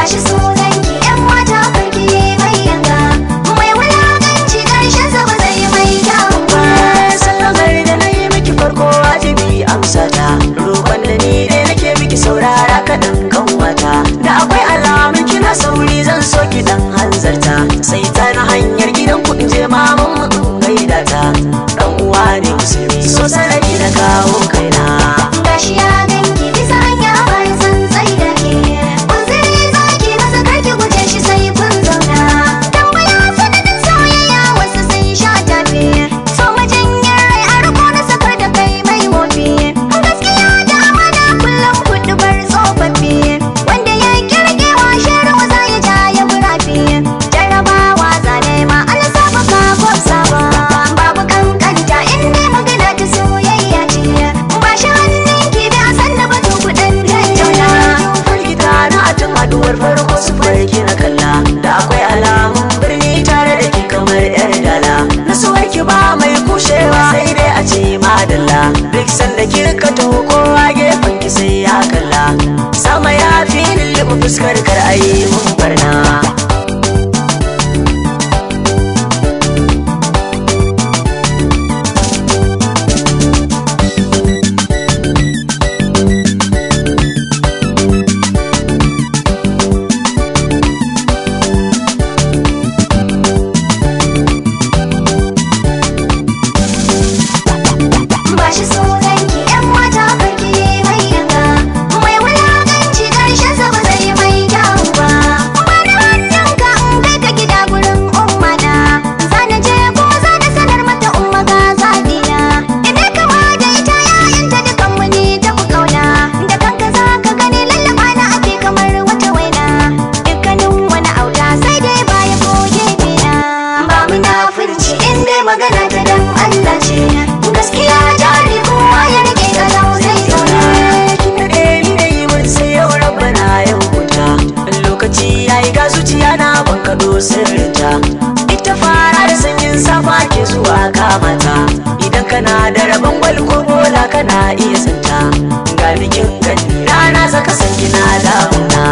bashi sunanki yan mata karki mai yanga mai wulakanci karshen sa ba zai mai kyau ba. Sallamar da na yi miki farko wajibi amsa ta, roƙon da ni dai nake miki saurara kaɗan kanwata, da akwai alamun kina sauri zan so ki dan hanzarta, sai ta na hanyar gidan kuɗin je maman mu gaida ta, dan uwa ne musulmi so sanadi na kawo kaina. Gashi ya ganki bisa hanya ban san tsai da ke uzuri zaki masa karki guje shi sai kun zauna. Tambaya sanadin soyayya wasu sun sha tafi, so majanyar rai a riko na sakar da kai mai wofi. Gaskiya da amana kullum kudu bar tsofaffi, wanda ya kirkewa shirin za ya ja ya burafi. Jarrabawa zane ma ala saba ka kwafsa ba, babu kankanta in dai magana ta soyayya ce. Ba shi hannun ki bi a sanna batu kuɗin tattauna. Firgita na a tun haduwar farko su farki na kalla, da akwai alamun birni tare da ke kamar yar dala. Nasuwar ki ba mai kushewa sai dai a ce madalla, duk sanda ki rika taho kowa gefen ki sai ya kalla. Sama ya fi lulluɓe fuskar kar a yi mun barna. Bashi sunanki yan mata karki mai yanga mai wulakanci karshen sa ba zai mai kyau ba. Bani hannunka in kai ka gida gurin ummana, zana je ko zana sanar mata umma ga zaɓina. Idan kama da ita yayanta dukan mu ne ta ku kauna, da kanka za ka gani lallaba na ake kamar wata waina. Dukkanin wani auta sai dai baya ko gefe na, ba munafurci in dai magana ta dan Allah ce. Gaskiya jari kowa ya rike kalau zai zauna. Kin daɗe ni da yi mun sai yau rabbana ya hukunta, lokaci ya yi ga zuciya na ban kaɗo sirrinta. Ita fara da sanyin safa ke zuwa kamata, idan kana da rabon gwal ko bola kana iya tsinta. Ga bikin gani rana saka san kina damuna.